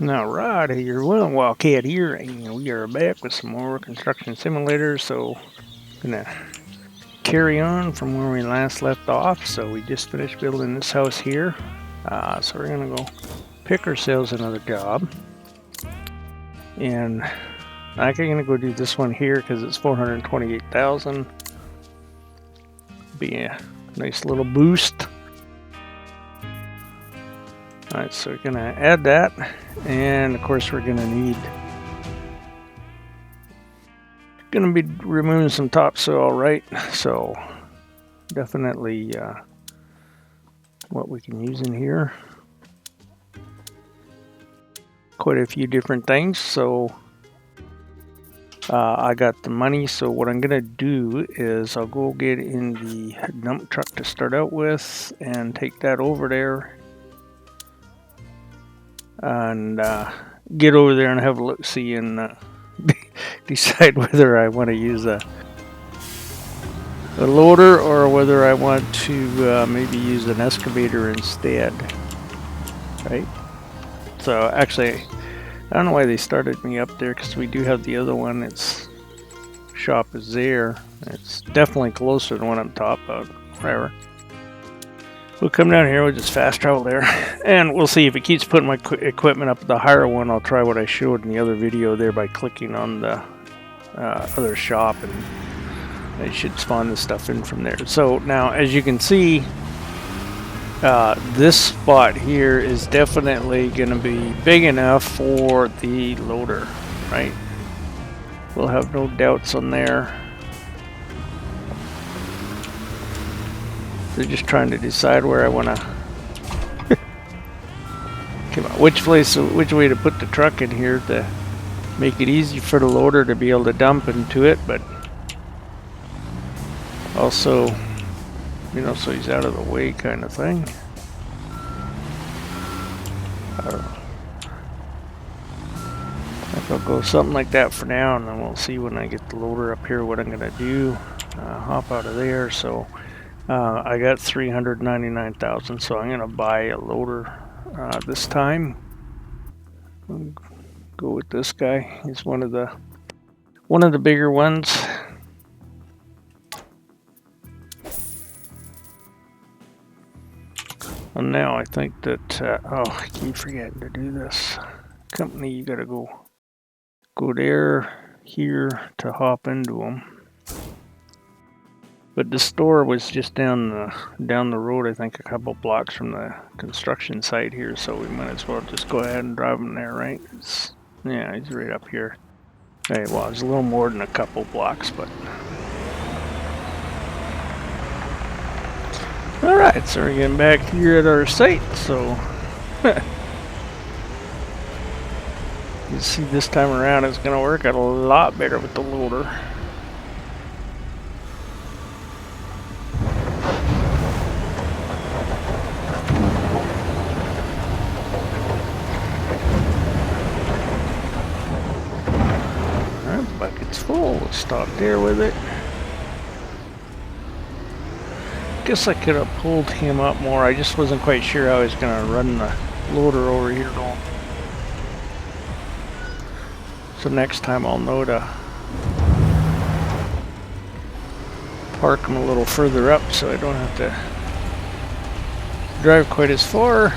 Alright, you're Will Wildcat here, and we are back with some more Construction Simulator. So, gonna carry on from where we last left off. So we just finished building this house here. So we're gonna go pick ourselves another job, and I'm gonna go do this one here because it's 428,000. Be a nice little boost. Alright, so we're gonna add that, and of course we're gonna be removing some topsoil, right? So definitely what we can use in here. Quite a few different things. So I got the money, so what I'm gonna do is I'll go get in the dump truck to start out with and take that over there and get over there and have a look see and decide whether I want to use a loader or whether I want to maybe use an excavator instead, right? So actually, I don't know why they started me up there, because we do have the other one. Its shop is there. It's definitely closer than what I'm top of. Whatever. We'll come down here, we'll just fast travel there, and we'll see if it keeps putting my equipment up. The higher one, I'll try what I showed in the other video there by clicking on the other shop, and it should spawn the stuff in from there. So now, as you can see, this spot here is definitely going to be big enough for the loader, right? We'll have no doubts on there. They're just trying to decide where I want to come on, which way to put the truck in here to make it easy for the loader to be able to dump into it, but also, you know, so he's out of the way kind of thing. I don't know. I think I'll go something like that for now, and then we'll see when I get the loader up here what I'm gonna do. Hop out of there. So I got 399,000, so I'm gonna buy a loader this time. I'll go with this guy. He's one of the bigger ones. And now I think that oh, I keep forgetting to do this. Company, you gotta go there, here to hop into them. But the store was just down the road, I think a couple blocks from the construction site here, so we might as well just go ahead and drive him there, right? Yeah, he's right up here. Okay, well, it's a little more than a couple blocks, but... Alright, so we're getting back here at our site, so... You see, this time around it's going to work out a lot better with the loader. Alright, bucket's full. We'll stop there with it. Guess I could have pulled him up more. I just wasn't quite sure how I was going to run the loader over here though. So next time I'll know to park him a little further up so I don't have to drive quite as far.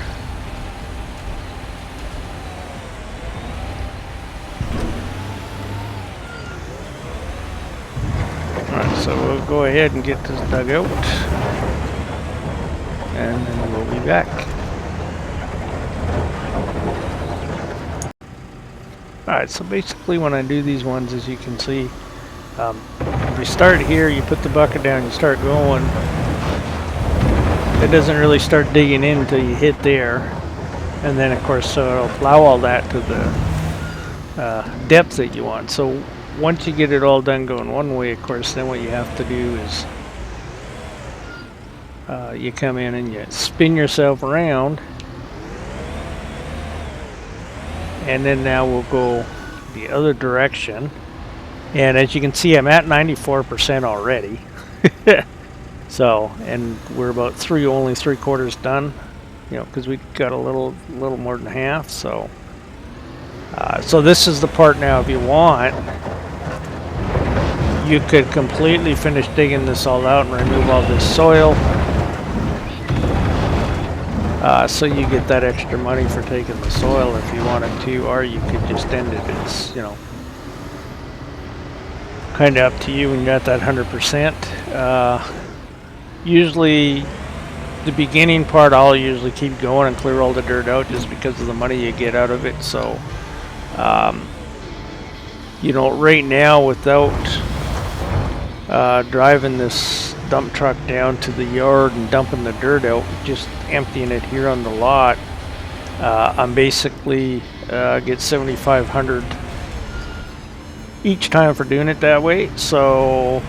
Alright, so we'll go ahead and get this dug out, and then we'll be back. Alright, so basically when I do these ones, as you can see, if you start here, you put the bucket down, you start going. It doesn't really start digging in until you hit there. And then of course, so it'll plow all that to the depth that you want. So once you get it all done going one way, of course, then what you have to do is you come in and you spin yourself around. And then now we'll go the other direction, and as you can see, I'm at 94% already. So, and we're about only three quarters done, you know, because we got a little more than half. So So this is the part now, if you want, you could completely finish digging this all out and remove all this soil. So you get that extra money for taking the soil if you wanted to, or you could just end it. It's, you know, kind of up to you when you got that 100%. Usually the beginning part I'll usually keep going and clear all the dirt out just because of the money you get out of it. So you know, right now without driving this dump truck down to the yard and dumping the dirt out, just emptying it here on the lot, I'm basically get 7,500 each time for doing it that way. So,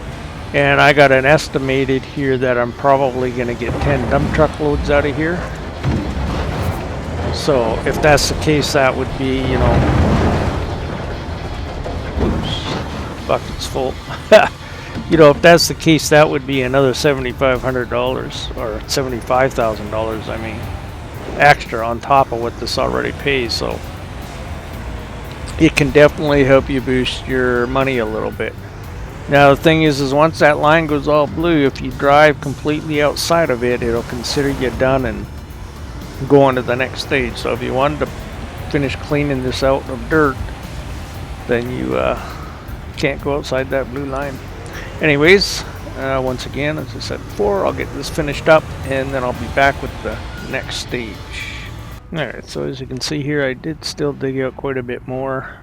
and I got an estimated here that I'm probably going to get 10 dump truck loads out of here. So if that's the case, that would be, you know, oops, bucket's full. You know, if that's the case, that would be another $7,500 or $75,000, I mean, extra on top of what this already pays. So it can definitely help you boost your money a little bit. Now the thing is once that line goes all blue, if you drive completely outside of it, it'll consider you done and go on to the next stage. So if you wanted to finish cleaning this out of dirt, then you can't go outside that blue line. Anyways, once again, as I said before, I'll get this finished up and then I'll be back with the next stage. Alright, so as you can see here, I did still dig out quite a bit more.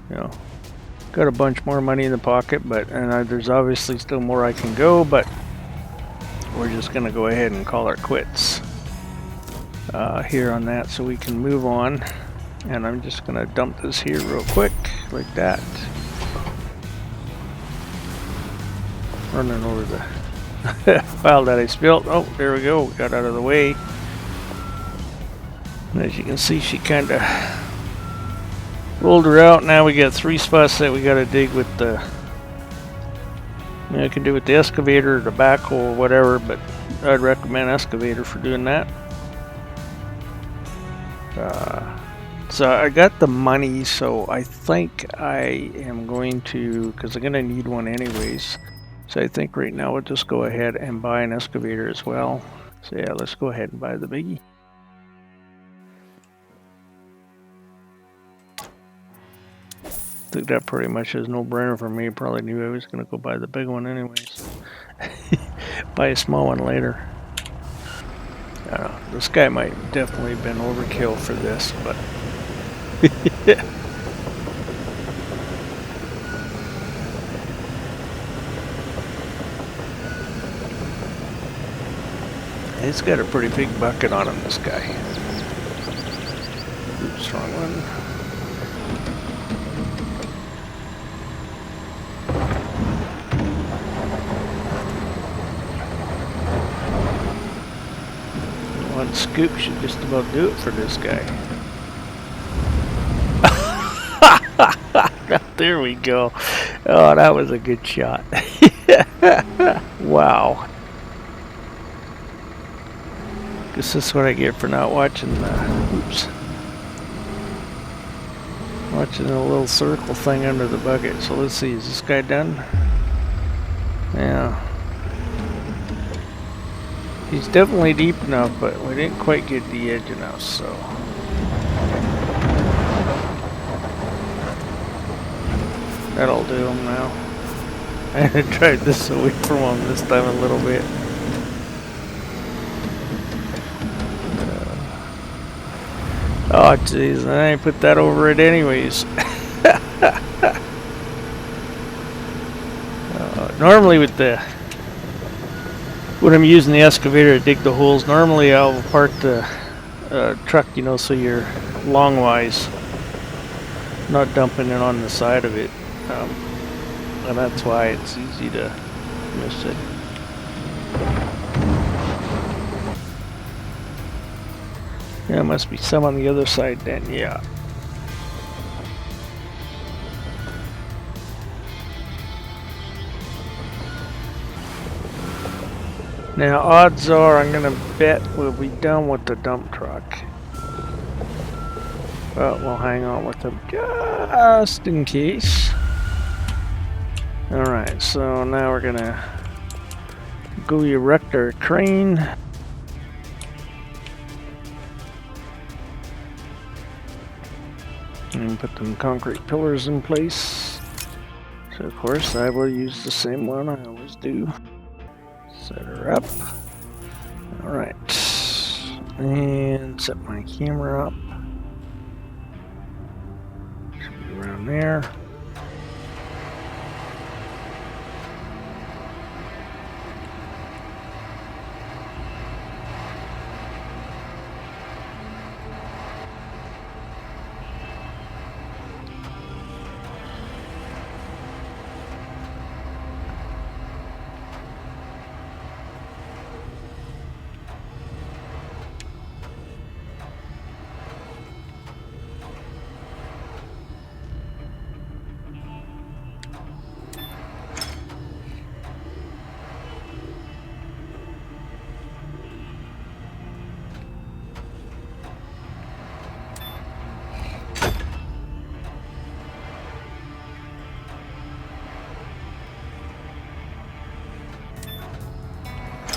You know, got a bunch more money in the pocket, but there's obviously still more I can go, but we're just gonna go ahead and call it quits here on that so we can move on. And I'm just gonna dump this here real quick, like that. Running over the pile that I spilled. Oh, there we go, got out of the way. And as you can see, she kinda rolled her out. Now we got 3 spots that we gotta dig with the, you know, you can do it with the excavator or the backhoe or whatever, but I'd recommend excavator for doing that. So I got the money, so I think I am going to, because I'm going to need one anyways, so I think right now we'll just go ahead and buy an excavator as well. So yeah, let's go ahead and buy the biggie. I think that pretty much is no brainer for me. Probably knew I was going to go buy the big one anyways. Buy a small one later. I don't know, this guy might definitely have been overkill for this, but he's got a pretty big bucket on him, this guy. Oops, wrong one. One scoop should just about do it for this guy. There we go. Oh, that was a good shot. Wow. Guess this is what I get for not watching the, oops. Watching a little circle thing under the bucket. So let's see, is this guy done? Yeah. He's definitely deep enough, but we didn't quite get the edge enough, so. That'll do him now. I'm gonna try this away from him this time a little bit. Oh jeez, I ain't put that over it anyways. Normally with the, when I'm using the excavator to dig the holes, normally I'll park the truck, you know, so you're longwise, not dumping it on the side of it. And that's why it's easy to miss it. Yeah, must be some on the other side then, yeah. Now odds are I'm gonna bet we'll be done with the dump truck. But we'll hang on with them just in case. Alright, so now we're gonna go erect our crane. And put them concrete pillars in place. So of course I will use the same one I always do. Set her up. Alright. And set my camera up. Should be around there.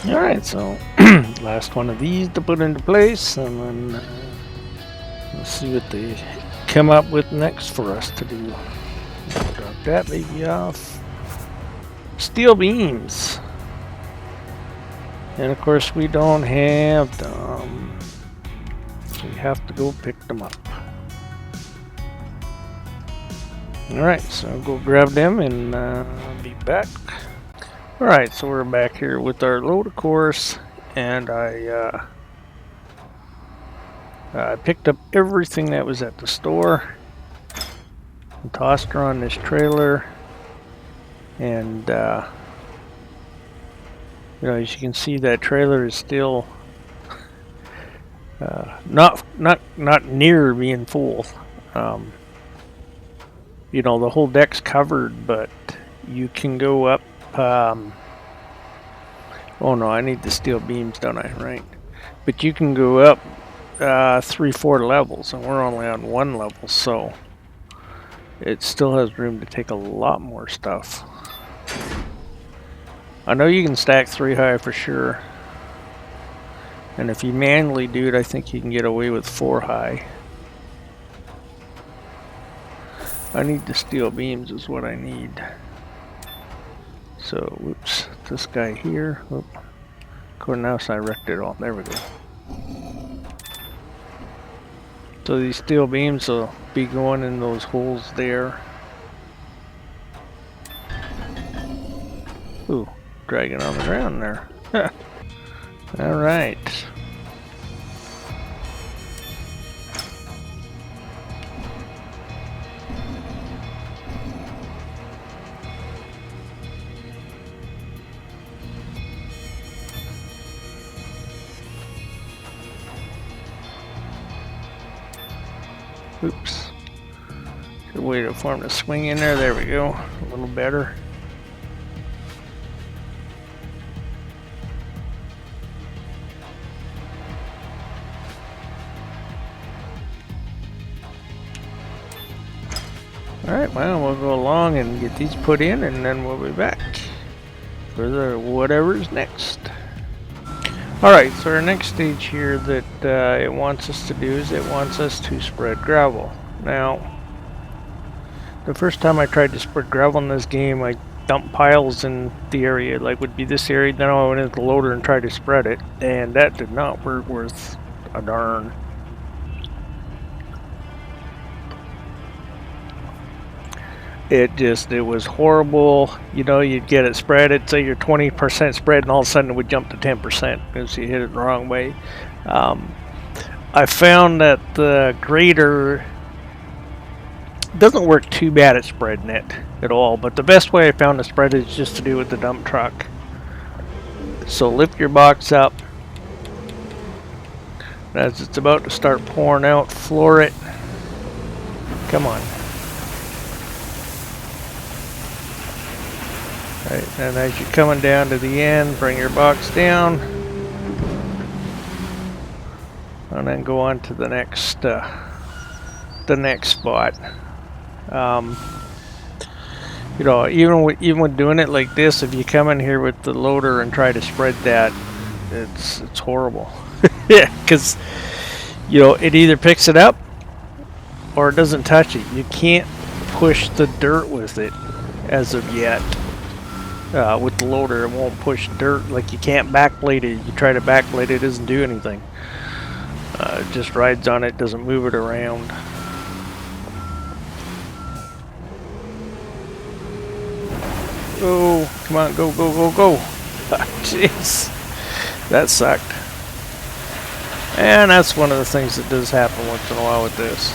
Alright, so last one of these to put into place, and then let's see what they come up with next for us to do. Drop that baby off. Steel beams. And of course we don't have them. So we have to go pick them up. Alright, so I'll go grab them and I'll be back. Alright, so we're back here with our load, of course, and I picked up everything that was at the store and tossed her on this trailer, and you know, as you can see, that trailer is still not near being full. You know, the whole deck's covered, but you can go up. Oh no, I need the steel beams, don't I? Right. But you can go up 3-4 levels, and we're only on 1 level, so it still has room to take a lot more stuff. I know you can stack 3 high for sure. And if you manually do it, I think you can get away with 4 high. I need the steel beams is what I need. So, whoops, this guy here. Oop. Now I wrecked it all. There we go. So these steel beams will be going in those holes there. Ooh, dragging on the ground there. Alright. Oops. Good way for him to swing in there. There we go. A little better. Alright, well, we'll go along and get these put in, and then we'll be back for the whatever's next. Alright, so our next stage here that it wants us to do is it wants us to spread gravel. Now, the first time I tried to spread gravel in this game, I dumped piles in the area, like would be this area, then I went into the loader and tried to spread it, and that did not work worth a darn. It was horrible. You know, you'd get it spread, it'd say you're 20% spread, and all of a sudden it would jump to 10% because you hit it the wrong way. I found that the grader doesn't work too bad at spreading it at all, but the best way I found to spread it is just to do it with the dump truck. So lift your box up. As it's about to start pouring out, floor it. Come on. Right, and as you're coming down to the end, bring your box down. And then go on to the next the next spot. You know, even with doing it like this, if you come in here with the loader and try to spread that, it's horrible. Yeah, because you know it either picks it up or it doesn't touch it. You can't push the dirt with it as of yet. With the loader, it won't push dirt. Like you can't backblade it. You try to backblade it, it doesn't do anything. It just rides on it, doesn't move it around. Oh, come on, go, go, go, go. Jeez, that sucked. And that's one of the things that does happen once in a while with this.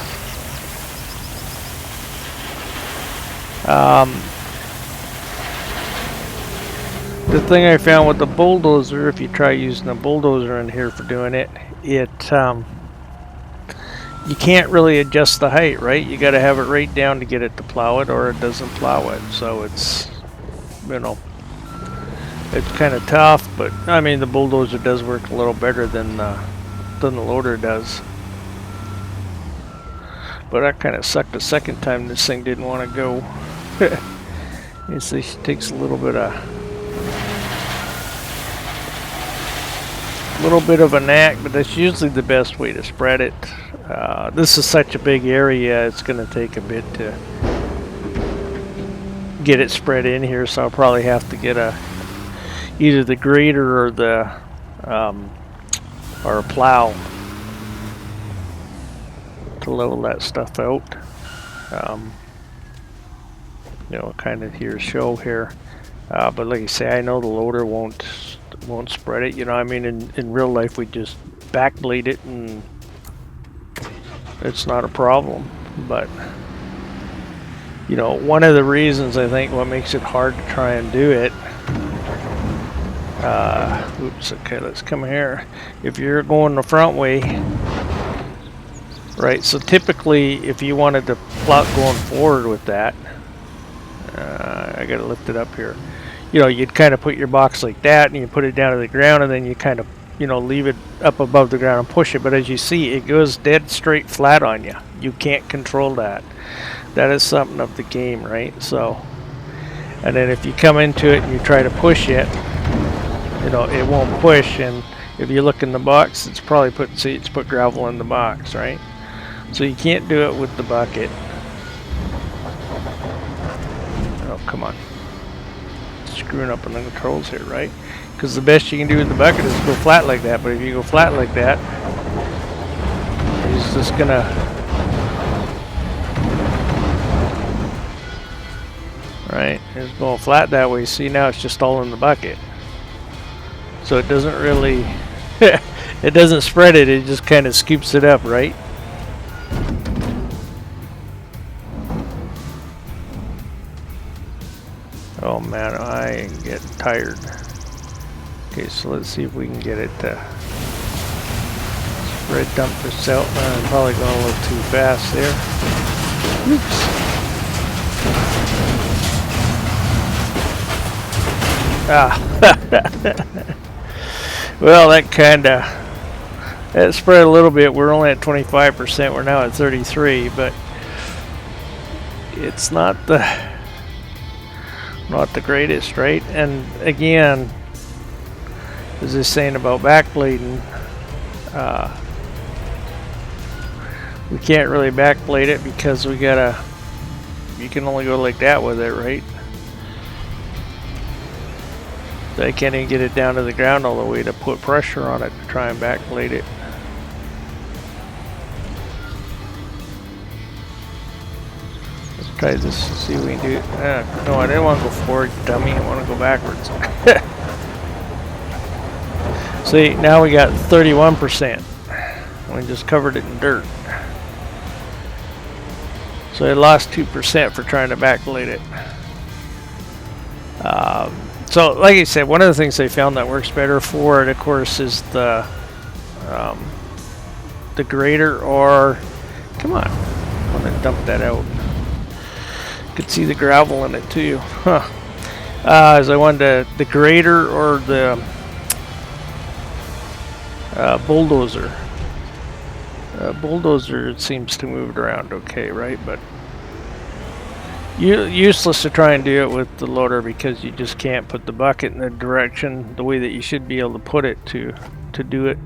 The thing I found with the bulldozer, if you try using a bulldozer in here for doing it, you can't really adjust the height, right? You got to have it right down to get it to plow it, or it doesn't plow it. So it's, you know, it's kind of tough. But I mean, the bulldozer does work a little better than the loader does. But that kind of sucked the second time this thing didn't want to go. It takes a little bit of a knack, but that's usually the best way to spread it. This is such a big area, it's going to take a bit to get it spread in here, so I'll probably have to get either the grader or or a plow to level that stuff out. You know, kind of here show here, but like I say, I know the loader won't spread it. You know, I mean, in real life we just backblade it and it's not a problem. But you know, one of the reasons I think what makes it hard to try and do it, oops, okay, let's come here. If you're going the front way, right, so typically if you wanted to plot going forward with that, I gotta lift it up here. You know, you'd kind of put your box like that and you put it down to the ground, and then you kind of, you know, leave it up above the ground and push it. But as you see, it goes dead straight flat on you. You can't control that. That is something of the game, right? So, and then if you come into it and you try to push it, you know, it won't push. And if you look in the box, it's probably it's put gravel in the box, right? So you can't do it with the bucket. Oh, come on. Screwing up on the controls here, right? Because the best you can do with the bucket is go flat like that. But if you go flat like that, it's just gonna, right? It's going flat that way. See, now it's just all in the bucket, so it doesn't really it doesn't spread it. It just kind of scoops it up, right? Oh man, I am getting tired. Okay, so let's see if we can get it to spread dump this out. I'm probably going a little too fast there. Oops. Ah. Well, that spread a little bit. We're only at 25%. We're now at 33, but it's not the greatest, right? And again, as I was saying about backblading, we can't really backblade it because you can only go like that with it, right? So I can't even get it down to the ground all the way to put pressure on it to try and backblade it. Let's try this, see if we can do it. No, I didn't want to go forward, dummy. I want to go backwards. See, now we got 31%. We just covered it in dirt. So I lost 2% for trying to backblade it. So, like I said, one of the things I found that works better for it, of course, is the grader, or come on, I want to dump that out. You could see the gravel in it too, huh? As I wanted the grader or the bulldozer. Bulldozer, it seems to move it around okay, right? But useless to try and do it with the loader because you just can't put the bucket in the direction the way that you should be able to put it to do it.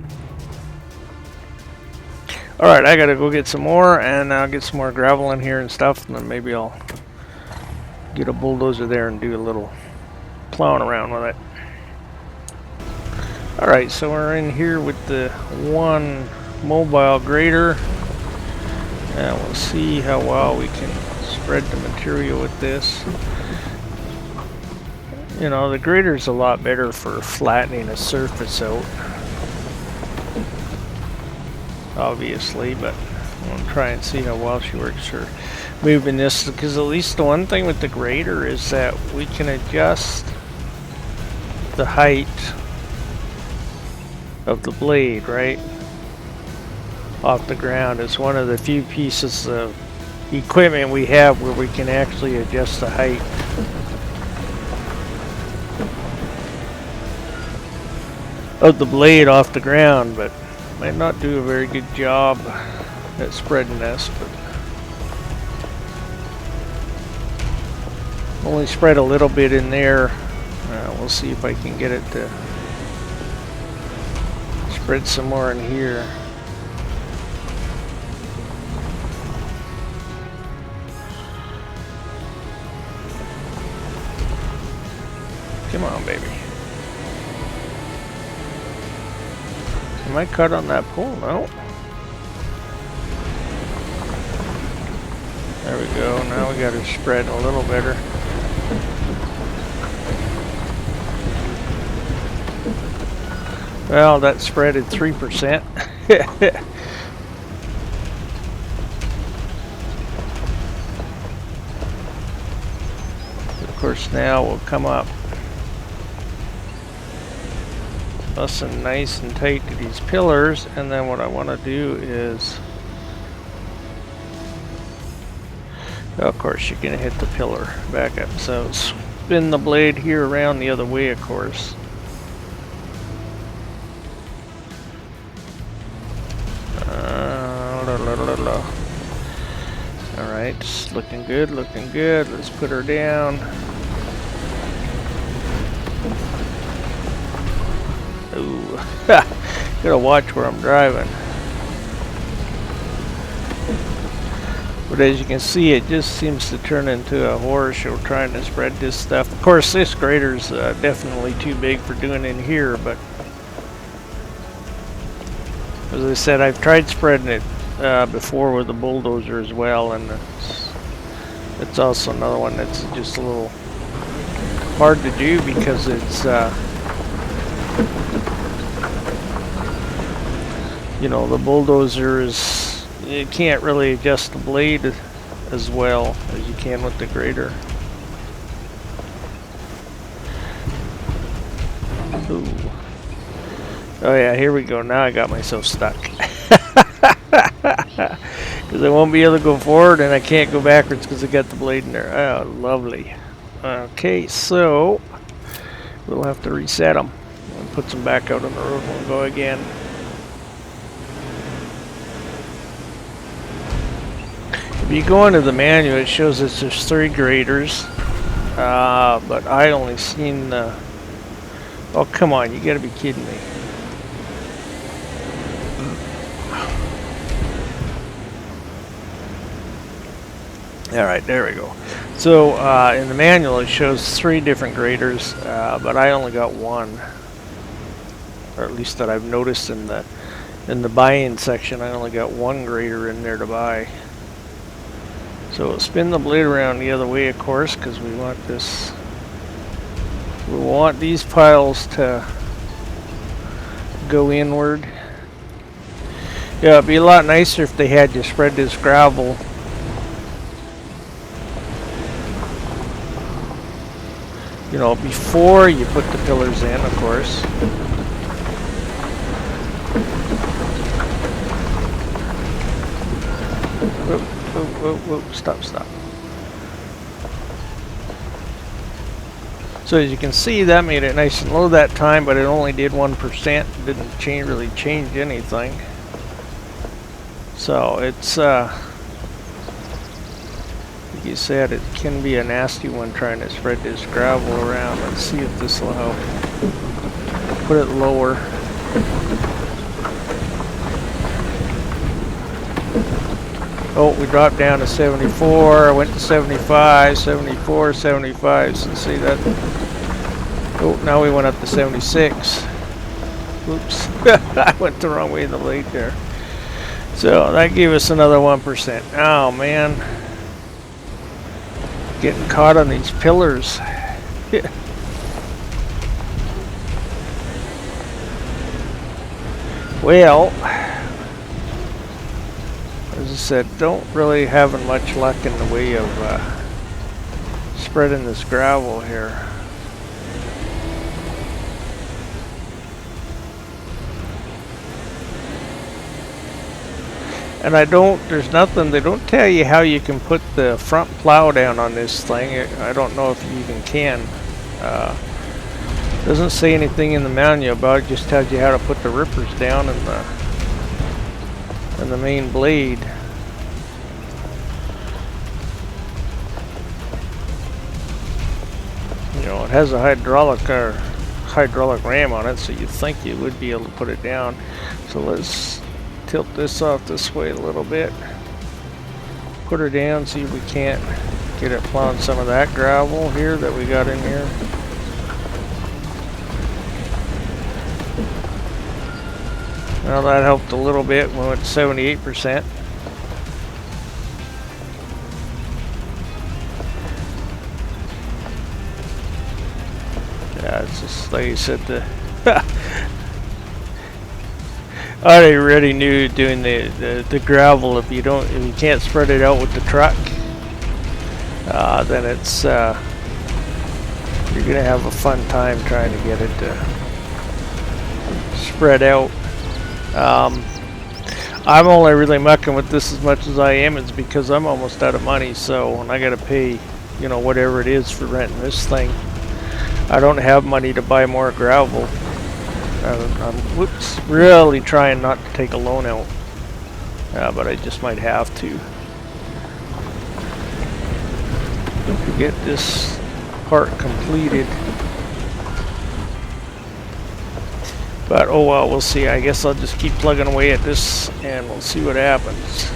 Alright, I gotta go get some more, and I'll get some more gravel in here and stuff, and then maybe I'll get a bulldozer there and do a little plowing around with it. Alright, so we're in here with the one mobile grader, and we'll see how well we can spread the material with this. You know, the grader's a lot better for flattening a surface out, obviously, but I'll try and see how well she works for moving this, because at least the one thing with the grader is that we can adjust the height of the blade, right, off the ground. It's one of the few pieces of equipment we have where we can actually adjust the height. Of the blade off the ground, but might not do a very good job at spreading this, but only spread a little bit in there. We'll see if I can get it to spread some more in here. Come on, baby. Am I cut on that pole? No. There we go. Now we got it spread a little better. Well, that spread at 3%. Of course, now we'll come up nice and nice and tight to these pillars, and then what I want to do is, of course, you're going to hit the pillar back up. So spin the blade here around the other way, of course. Alright, looking good, looking good. Let's put her down. Ooh, gotta watch where I'm driving. But as you can see, it just seems to turn into a horror show trying to spread this stuff. Of course, this grader's definitely too big for doing in here, but as I said, I've tried spreading it before with the bulldozer as well, and it's also another one that's just a little hard to do because it's you know, the bulldozer is, you can't really adjust the blade as well as you can with the grader. Ooh. Oh yeah, here we go. Now I got myself stuck. Because I won't be able to go forward, and I can't go backwards because I got the blade in there. Oh, lovely. Okay, so we'll have to reset them and put them back out on the road. We'll go again. If you go into the manual, it shows that there's 3 graders, but I only seen the... Oh, come on, you gotta be kidding me. Alright, there we go. So, in the manual, it shows 3 different graders, but I only got 1. Or at least that I've noticed in the buy-in section, I only got 1 grader in there to buy. So we'll spin the blade around the other way, of course, because we want this. We want these piles to go inward. Yeah, it'd be a lot nicer if they had you spread this gravel you know, before you put the pillars in, of course. Whoa, whoa, whoa, whoa, stop, stop. So as you can see, that made it nice and low that time, but it only did 1%. Didn't really change anything. So it's like you said, it can be a nasty one trying to spread this gravel around. Let's see if this will help. Put it lower. Oh, we dropped down to 74. I went to 75, 74, 75. So see that? Oh, now we went up to 76. Oops, I went the wrong way in the blade there. So that gave us another 1%. Oh man, getting caught on these pillars. Well, as I said, don't really having much luck in the way of spreading this gravel here. And there's nothing, they don't tell you how you can put the front plow down on this thing. I don't know if you even can. Doesn't say anything in the manual about it, just tells you how to put the rippers down in the main blade. You know, it has a hydraulic ram on it, so you'd think you would be able to put it down. So let's tilt this off this way a little bit. Put her down, see if we can't get it plowing some of that gravel here that we got in here. Well, that helped a little bit. We went to 78%. Yeah, it's just like you said, I already knew doing the gravel, if you can't spread it out with the truck, then it's you're gonna have a fun time trying to get it to spread out. I'm only really mucking with this as much as I am is because I'm almost out of money, so when I gotta pay, you know, whatever it is for renting this thing, I don't have money to buy more gravel. I'm really trying not to take a loan out, but I just might have to get this part completed. But oh well, we'll see. I guess I'll just keep plugging away at this and we'll see what happens.